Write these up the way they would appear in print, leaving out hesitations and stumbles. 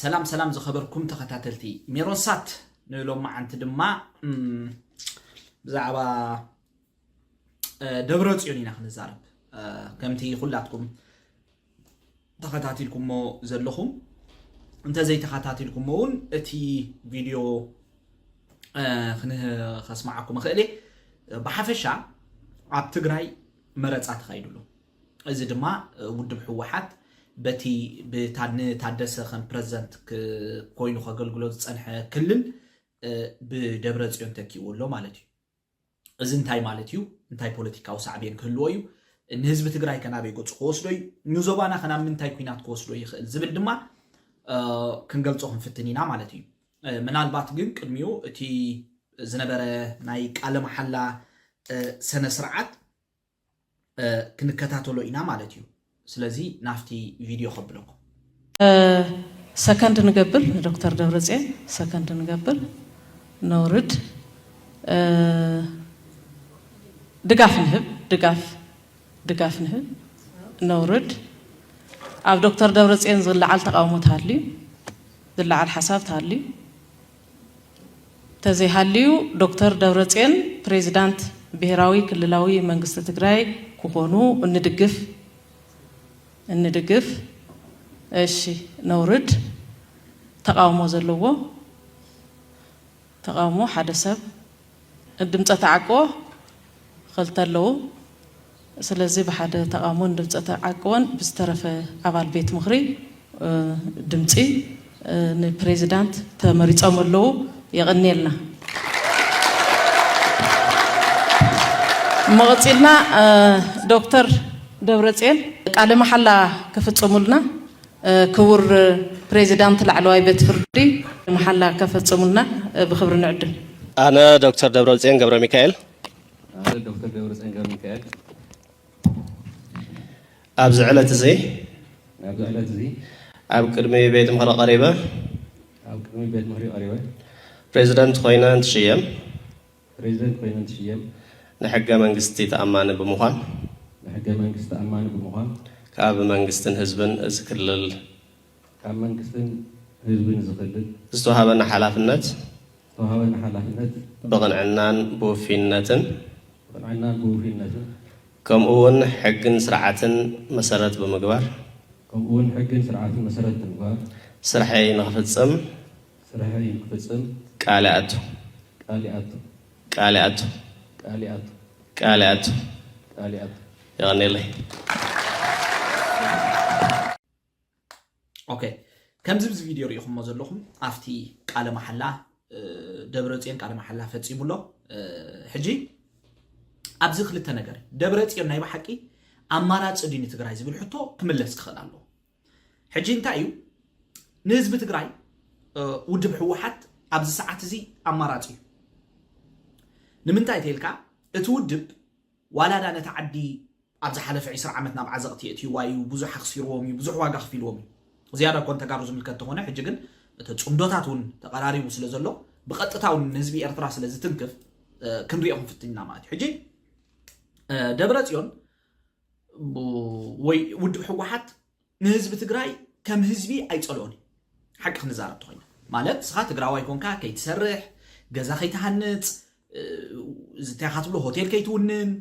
سلام زخبركم تخاتلتي ميروسات نلوم عن تدمع بزعبا دبرت يونينا خنزارب كمتي خلاتكم تخاتلكم مو زلخم انت زي تخاتلكم مون اتي فيديو خنه خسمعكم خيلي بحفشا عب تግራይ مرص اتخايدلو ازي دما ودب حوحات بتي بتادس خن بريزنت كوينو خغلغلو صنح كلل بدبر ጽዮን ተኪውሎ ማለት እዩ እዚ እንታይ ማለት እዩ እንታይ ፖለቲካው ሳዕቤን ክህልዎ እዩ ንህዝብ ትግራይ ከናበይ ገጽ ክወስዶ እዩ ኒውዞባና ከና ምንታይ ኩናት ክወስዶ ይኽእል ዝብል ድማ ክንገልጾ ክንፍትኒና ማለት እዩ ምናልባት ግን ቅድሚው እቲ ዝነበረ ናይ ቃለ መሐላ ሰነ ስርዓት ክንከታተሎ ኢና ማለት እዩ ስለዚህ ናፍቲ ቪዲዮ خبلكم ሰከንድ ንገብር ዶክተር ደብረጽዮን ሰከንድ ንገብር نورد دقاف نهب دقاف نهب نورد عب دكتور دبرصيون زلع على تقاومو تهالي زلع على حساب تهالي تزي هاليو دكتور دبرصيون بريزيدنت بهراوي كللاوي منግስት ትግራይ كونو ندقف እሺ نورد تقاومو زلوو تقامو حدثب الدمصه تعقو خلتلو سلازي بحد تقامو الدمصه تعقون بسترف ابال بيت مخري دمصي البريزيدنت تمريصملو يغنيلنا مغصيلنا دكتور دبرصيون قال محلا كفصمولنا كبر بريزيدنت العلواي بيت فردي محلا كفصمولنا بخبر نعدل انا دكتور دبرصيون ገብረ ሚካኤል ابز علت زي اب قدمي بيت مخري قريبه بريزيدنت خوينا انتشيم نحق منግስቲ ተአማነ በመሆን كاب منግስትን ህዝብን ዝክልል كاب منግስትን ህዝብን ዝክልል ዝተዋሃበና ሓላፍነት بغنعنان بوفينتن كمون حقن سرعتن مسارات بمقبار سرحي نغفتصم قالعتو يعني لي اوكي كم زبز فيديو ريخم مزلخم افتي قال محلا دبرصيون قال محلا فصيمولو حجي ابز خلته ነገር دبرصيون ናይ بحقي اماراص دين تግራይ ዝብል ሕቶ ክምለስ ክኽእላሎ ሕጂ እንታይ እዩ ንህዝቢ ትግራይ ውድብ ሕወሓት ኣብዚ ሰዓት እዚ ኣማራጽ እዩ ንምንታይ ተልካ እቲ ውድብ ዋላዳ ነታ ዓዲ ኣብዚ ሓለፈ 20 ዓመት ናብ ዓዘቕቲ እትዩ ዋዩ ብዙሕ ኣኽሲርዎም እዩ ብዙሕ ዋጋ ከፊልዎም እዩ ዝያዳ ኮን ተጋሩ ዝምልከት ተኾነ ሕጂ ግን ተጽምዶታት ውን ተቀራሪቡ ስለዘሎ بقطتاون نسبي ኤርትራ ስለዝትንክፍ ክንሪኦም ፍትኝና ማለት ሕጂ ደብረጽዮን ወይ ውድብ ሕወሓት ንህዝቢ ትግራይ ከም ህዝቢ ኣይጸልኦን ሓቂ ክንዛረብ ተኾይና ማለት ስኻ ትግራዋይ ኮንካ ከይትሰርሕ ገዛ ከይትሃንጽ ዝተያኻትብሎ ሆቴል ከይትውንን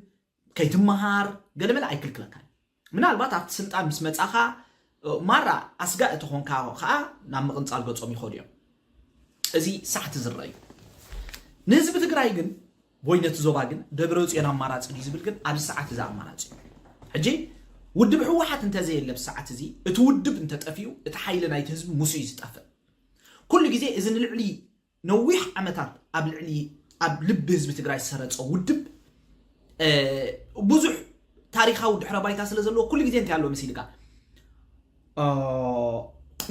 ከይትመሃር ገለመለ ኣይክልክለካን ምናልባት ኣብቲ ስልጣን ምስ መጻኻ ማራ ኣስጋእ ተኾንካ ከዓ ናብ ምቕንጻል ገጾም ይኸዱ እዮም እዚ ሳሕት ዝረአዩ ንህዝቢ ትግራይ ግን ወይነት ዞባ ግን ደብረጽዮን ኣማራጽ ዲ ዝብል ግን ኣብ ሰዓት እዚ ኣማራጽ ሕጂ ውድብ ሕወሓት እንተዘየለ ሰዓት እዚ እቲ ውድብ እንተጠፊዩ እቲ ሓይል ናይቲ ህዝቢ ሙስዩ ዝጠፍእ ኩሉ ግዜ እዚ ንልዕሊ ነዊሕ ዓመታት ኣብ ልዕሊ ኣብ ልብ ህዝቢ ትግራይ ዝሰረጸ ውድብ ብዙሕ ታሪኻዊ ድሕረ ባይታ ስለ ዘለዎ ኩሉ ግዜ እንታይ ኣሎ መሲልካ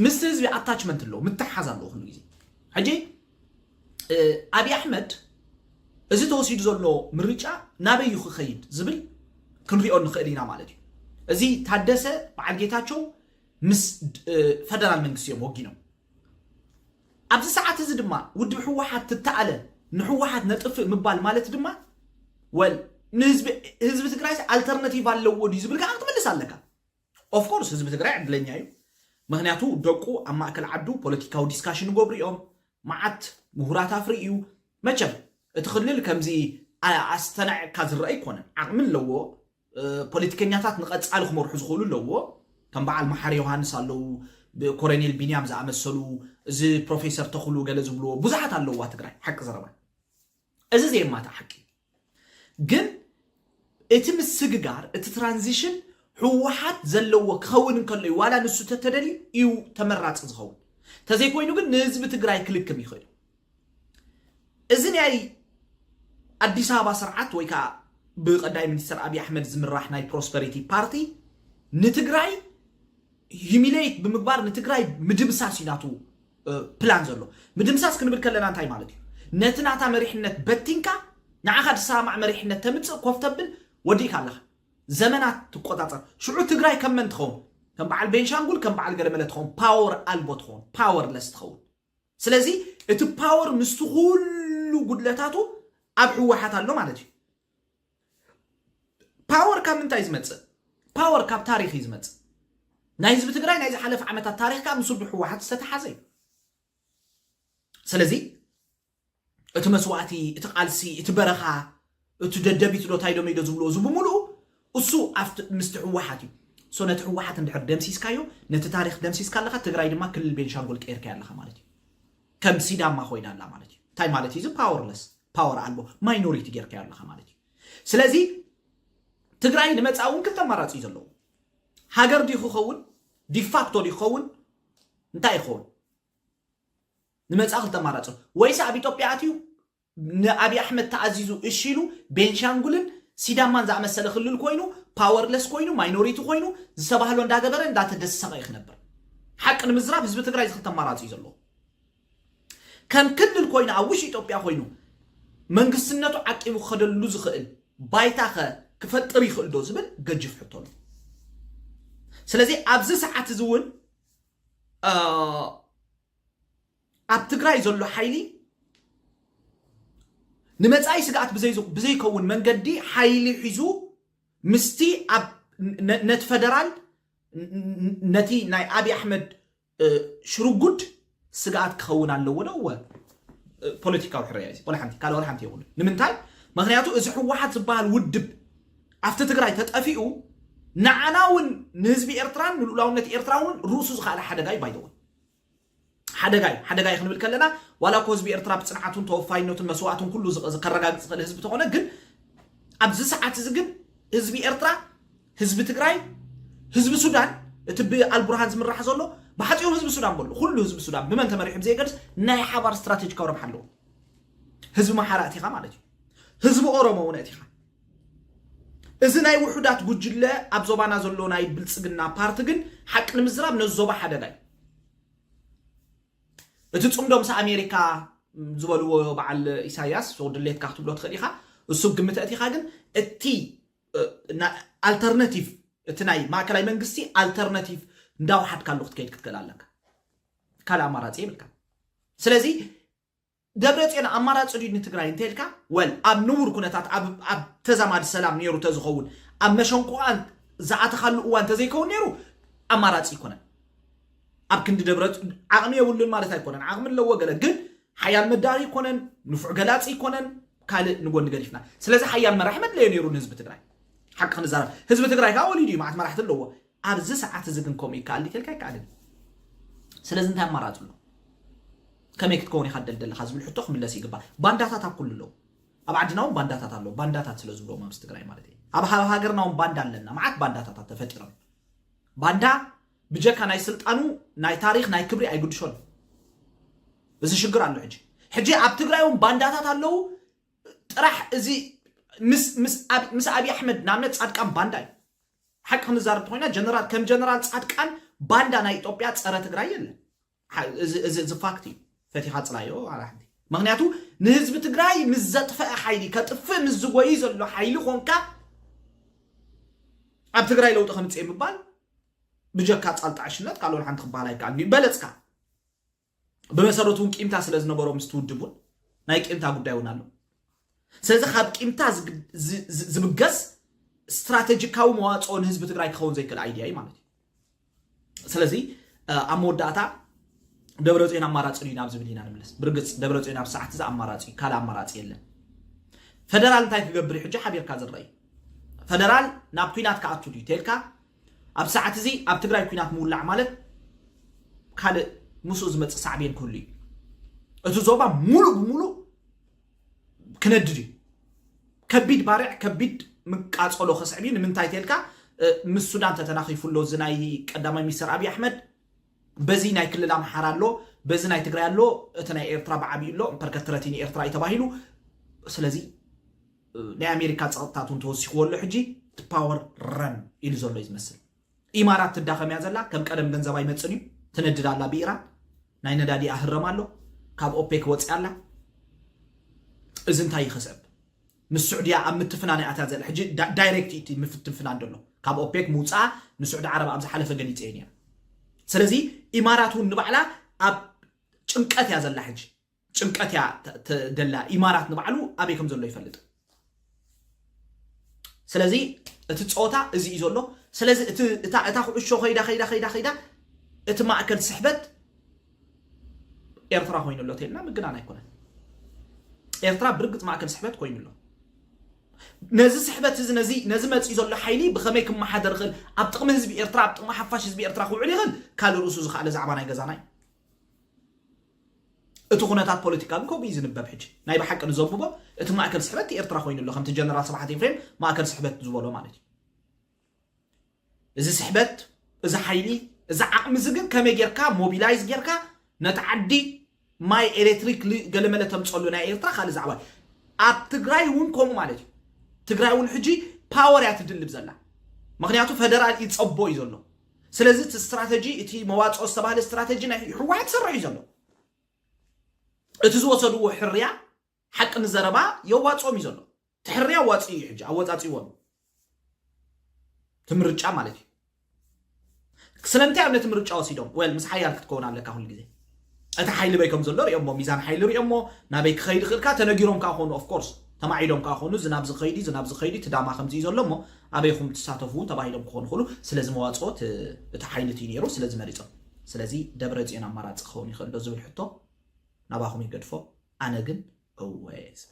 ምስ ህዝቢ ኣታችመንት ኣሎ ምትሓዝ ኣሎ ኩሉ ግዜ حجي أبي أحمد إذا توصيد زلوا مريجا نبي يخيد زبل كنريون خيرنا مالتي إذا تحدث بعد جيتاتشو مس فدرال من قصيم وجينو أبز ساعات إذا دما ود حواحد تتعلى نحواحد نتفق مبال مالت دما وال نسبة تقرأي alternative على ودي زبل كأنت من اللي سالك of course نسبة تقرأي عند لين يايو ምክንያቱ ደቁ ኣብ ማእከል ዓዱ ፖለቲካዊ ዲስካሽን ይገብሩ እዮም ማዓት ምሁራት ኣፍሪዩ መቸም እቲ ክልል ከምዚ ኣስተናዕካ ዝረአ ይኮነን ዓቕሚ ኣለዎ ፖለቲከኛታት ንቐጻሊ ክመርሑ ዝኽእሉ ኣለዎ ከም በዓል መሓሪ ዮሃንስ ኣለው ኮሎኔል ቢንያም ዝኣመሰሉ እዚ ፕሮፌሰር ተኽሉ ገለ ዝብልዎ ብዙሓት ኣለዋ ትግራይ ሓቂ ዘረባ እዚ ዘየማታ ሓቂ ግን እቲ ምስግጋር እቲ ትራንዚሽን ህወሓት ዘለዎ ክኸውን እንከሎ ዋላ ንሱ ተተደሊ እዩ ተመራፂ ዝኸውን ተዘይኮይኑ ግን ንህዝቢ ትግራይ ክልክም ይኽእል እዚ ናይ አዲስ አበባ ስርዓት ወይ ከዓ ብቀዳይ ሚኒስትር አብይ አሕመድ ዝምራሕ ናይ ፕሮስፐሪቲ ፓርቲ ንትግራይ ሂሚሌት ብምግባር ንትግራይ ምድምሳስ ይናቱ ፕላን ዘሎ ምድምሳስ ክንብል ከለና እንታይ ማለት እዩ ነትናታ መሪሕነት በቲንካ ንዓኻ ድሰማዕ መሪሕነት ተምፅእ ኮፍተብል ወዲካ ኣለኻ ዘመናት ትቆጣፀር ሽዑ ትግራይ ከም መን ትኸውን ከም በዓል ቤንሻንጉል ከም በዓል ገለመለ ትኸውን ፓወር አልቦ ትኸውን ፓወርለስ ትኸውን ስለዚ እቲ ፓወር ምስቱ ሁሉ ጉድለታቱ ኣብ ህወሓት ኣሎ ማለት እዩ ፓወር ካብ ምንታይ ዝመጽእ ፓወር ካብ ታሪኽ ዝመጽእ ናይ ህዝቢ ትግራይ ናይ ዝሓለፈ ዓመታት ታሪኽ ካብ ምስዱ ህወሓት ዝተተሓዘ እዩ ስለዚ እቲ መስዋዕቲ እቲ ቃልሲ እቲ በረኻ እቲ ደደቢት ዶ ታይዶ ሜዶ ዝብሎ ዝብሙሉ እሱ ኣብቲ ምስቲ ህወሓት እዩ ሶ ነቲ ህወሓት እንድሕር ደምሲስካዮ ነቲ ታሪኽ ደምሲስካ ኣለኻ ትግራይ ድማ ክልል ቤንሻንጉል ቀይርካ ኣለኻ ማለት እዩ ከም ሲዳማ ኮይና ኣላ ማለት እዩ እንታይ ማለት እዩ ፓወርለስ ፓወር አልቦ ማይኖሪቲ ጌርካ ኣለኻ ማለት እዩ ስለዚ ትግራይ ንመጻውን ክልተ ኣማራጺ እዩ ዘለዎ ሃገር ዲኹ ኸውን ዲፋክቶ ዲኸውን እንታይ ይኸውን ንመጻ ክልተ ኣማራጺ ወይስ ኣብ ኢትዮጵያ ኣትዩ ንአብይ አሕመድ ተኣዚዙ እሺሉ ቤንሻንጉልን ሲዳማን ዝኣመሰለ ክልል ኮይኑ ፓወርለስ ኮይኑ ማይኖሪቲ ኮይኑ ዝተባህሎ እንዳገበረ እንዳተደሰቀ ይኽነበር ሓቂ ንምዝራብ ህዝቢ ትግራይ ዝክልተ ኣማራጺ እዩ ዘለዎ ከም ክልል ኮይኑ ኣብ ውሽጢ ኢትዮጵያ ኮይኑ መንግስትነቱ ዓቂቡ ክኸደሉ ዝኽእል ባይታኸ ክፈጥር ይኽእል ዶ ዝብል ገጅፍ ሕቶሉ ስለዚ ኣብዚ ሰዓት እዚ እውን ኣብ ትግራይ ዘሎ ሓይሊ ንመጻኢ ስጋኣት ብዘይከውን መንገዲ ሓይሊ ሒዙ ምስቲ ኣብ ነቲ ፌደራል ነቲ ናይ አብይ አሕመድ ሽሩጉድ ስጋኣት ክኸውን ኣለዎ ዶ ፖለቲካዊ ሕርያ እዩ ወላ ሓንቲ ካለ ወላ ሓንቲ ይقول ንምንታይ ምክንያቱ እዚ ህወሓት ዝበሃል ውድብ ኣብቲ ትግራይ ተጠፊኡ ንዓናውን ንህዝቢ ኤርትራን ንሉላውነት ኤርትራውን ርእሱ ዝኻለ ሓደጋ እዩ ባይደው ሓደጋ ይኽንብል ከለና ዋላ ኮ ህዝቢ ኤርትራ ብጽንዓቱን ተወፋይነቱን መስዋዕቱን ኩሉ ዝከረጋግጽ ዝኽእል ህዝቢ ተኾነ ግን ኣብዚ ሰዓት እዚ ግን ህዝቢ ኤርትራ ህዝቢ ትግራይ ህዝቢ ሱዳን እቲ ብኣልቡርሃን ዝምራሕ ዘሎ ብሓጺኦም ህዝቢ ሱዳን በሉ ኩሉ ህዝቢ ሱዳን ብመን ተመሪሑ ብዘይገድስ ናይ ሓባር ስትራቴጂካዊ ረብሓ ኣለዎ ህዝቢ ማሓራ እቲኻ ማለት እዩ ህዝቢ ኦሮሞ እውን እቲኻ እዚ ናይ ውሑዳት ጉጅለ ኣብ ዞባና ዘሎ ናይ ብልጽግና ፓርቲ ግን ሓቂ ንምዝራብ ነዞባ ሓደጋ እዩ እቲ ጽምዶ ምስ ኣሜሪካ ዝበልዎ በዓል ኢሳያስ ድሌትካ ክትብሎ ትኽእል ኢኻ እሱ ግምት እቲኻ ግን እቲ ኣልተርናቲቭ እቲ ናይ ማእከላይ መንግስቲ ኣልተርናቲቭ እንዳውሓድካ ኣለኹ ክትከይድ ክትክእል ኣለካ ካልእ ኣማራፂ ይብልካ ስለዚ ደብረጽዮን ኣማራፂ ድዩ ንትግራይ እንተይልካ ወል ኣብ ንቡር ኩነታት ኣብ ተዛማዲ ሰላም ነይሩ ተዝኸውን ኣብ መሸንቆኣን ዝኣተኻሉ እዋን ተዘይከውን ነይሩ ኣማራፂ ይኮነን ኣብ ክንዲ ደብረጽዮን ዓቕሚ የብሉን ማለት ኣይኮነን ዓቕሚ ኣለዎ ገለ ግን ሓያል መዳሪ ይኮነን ንፉዕ ገላፂ ይኮነን ካልእ ንጎኒ ገዲፍና ስለዚ ሓያል መራሒ መድለዮ ነይሩ ንህዝቢ ትግራይ ሓቂ ክንዛረብ ህዝቢ ትግራይ ከዓ ወሊዱ እዩ ማዓት መራሕቲ ኣለዎ ኣብዚ ሰዓት እዚ ግን ከምኡ ይከኣል ይተልካ ይከኣልን ስለዚ እንታይ ኣማራፂ ኣሎ ከመይ ክትከውን ኢኻ ደልደለኻ ዝብል ሕቶ ክምለስ ይግባእ ባንዳታት ኣብ ኩሉ ኣለዉ ኣብ ዓድና እውን ባንዳታት ኣለዉ ባንዳታት ስለ ዝብሎም ምስ ትግራይ ማለት እዩ ኣብ ሃገርና እውን ባንዳ ኣለና ማዓት ባንዳታት ተፈጢሮም ባንዳ ብጀካ ናይ ስልጣኑ ናይ ታሪኽ ናይ ክብሪ ኣይጉድሾን እዚ ሽግር ኣሎ ሕጂ ኣብ ትግራይ እውን ባንዳታት ኣለዉ ጥራሕ እዚ ምስ አብይ አሕመድ ናምነት ጻድቃን ባንዳ እዩ ሓቂ ክንዛረብ ኮይና ጀነራል ከም ጀነራል ጻድቃን ባንዳ ናይ ኢትዮጵያ ፀረ ትግራይ የለን እዚ ፋክት እዩ ፈቲኻ ጽላዮ ኣራሕቲ ምክንያቱ ንህዝቢ ትግራይ ምስ ዘጥፈአ ሓይሊ ከጥፍእ ምስ ዝጎይ ዘሎ ሓይሊ ኮንካ ኣብ ትግራይ ለውጢ ከምፅእ ምባል ብጀካ ጻልጣዕሽነት ካልኦን ሓንቲ ክበሃል ኣይከኣልን በለፅካ ብመሰረቱ እውን ቂምታ ስለ ዝነበሮ ምስ ትውድቡን ናይ ቂምታ ጉዳይ እውን ኣሎ ስለዚ ካብ ቂምታ ዝብገስ ስትራቴጂካዊ መዋፅኦ ንህዝቢ ትግራይ ክኸውን ዘይክእል ኣይድያ እዩ ማለት እዩ ስለዚ أموداتا دبرتين أمارات سنين نابز بدينا نملس برقص دبرتين أب ساعة تزا أمارات كلا أمارات يلا فدرال تايك قبري حجة حبير كازر رأي فدرال ناب كوينات كأتو دي تلكا أب ساعة زي أب تقرأي كوينات مولع مالت كال مسوز مت صعبين كلي أتوزوبا مولو كندري كبيد بارع كبيد مقاص قلو خصعبين من تايتلكا مس السودان تتناخي فلو زناي قدامي ميسر ابي احمد بزي ناي كلل امحارالو بزي ناي تغريالو اتناي ايرترا بعبيلو بركترتيني ايرترا يتباهيلو سلازي لا امريكا تصطاتون توسيخولو حجي باور رن يلي زولو يزمسل امارات تداخم يازلا كم قدم ገንዘብ አይመጽኒም ትነድዳላ بإيران ناي ندادي اهرمالو كاب اوبيك وصيالا ازنتاي خسب السعوديه امتفناني اتازل حجي دايركت مفتفنان دلو كاب اوبيك موصا السعوديه عرب ابز حلفه غليصينيا سلازي اماراتو نبعلا اب ጭንቀት ያዘላ حجي ጭንቀት ያ ተደላ امارات نبعلو ابيكم زلو يفلጥ سلازي اتصوتا ازي يزلو سلازي اتا خلشو خيدا ات ماكل سحبت ኤርትራ ሆይንሎ ተልና ምግናና ይኮነን ኤርትራ ብርግጥ ማከል ስሕበት ኮይንሎ ነዚ ስሕበት ነዚ መጽ ይዘሎ ሓይሊ ብኸመይ ክመሓደር ኽል ኣብ ጥቕሚ ህዝቢ ኤርትራ ኣብ ጥቕሚ ሓፋሽ ህዝቢ ኤርትራ ክውዕል ይኽእል ካል ርእሱ ዝኻለ ዛዕባ ናይ ገዛናይ እቲ ኩነታት ፖለቲካ ግን ከምኡ እዩ ዝንበብ ሕጂ ናይ ብሓቂ ንዘብቦ እቲ ማእከል ስሕበት ኤርትራ ኮይንሎ ከምቲ ጀነራል ሰባሓት ኤፍሬም ማእከል ስሕበት ዝበሎ ማለት እዩ እዚ ስሕበት እዚ ሓይሊ እዚ ዓቕሚ ዝግን ከመይ ጌርካ ሞቢላይዝ ጌርካ ነትዓዲ ማይ ኤሌክትሪክ ገለመለ ተምጽሉ ናይ ኤርትራ ካል ዛዕባ ኣብ ትግራይ ውን ኮሙ ማለት እዩ ትግራይ ውን ሕጂ ፓወር ያትድልብ ዘላ ምክንያቱ ፌደራል ይጽቦ ይዘሎ ስለዚ እቲ ስትራቴጂ እቲ መዋጽኦ ዝተባህለ ስትራቴጂ ናይ ህወሓት ሰራዩ ዘሎ እቲ ዝወሰድዎ ሕርያ ሓቂ ንዘረባ የዋጾም ይዘሎ ትሕርያ ዋጽ እዩ ሕጂ ኣወጻጽይዎም ትምርጫ ማለት እዩ ስለምንታይ ኣብነት ምርጫ ወሲዶም ወል ምስ ሓያል ክትከውን ኣለካ ኩሉ ግዜ أنت حيل بيكم زلور يوم ميزان حيل يوم نبيك خير خير كات نجيرهم كأخونه of course تماعيلهم كأخونه زناب زخيدي تدعم خمسة زلهم أبيهم تساعدون تباعيلهم كأخونه خلو سلزم واصوت تحيل تينيرو سلزم مريضة سلزي دبرت أنا مرات خوني خلو زول حطه نباهم يقدفو أنا جن أويس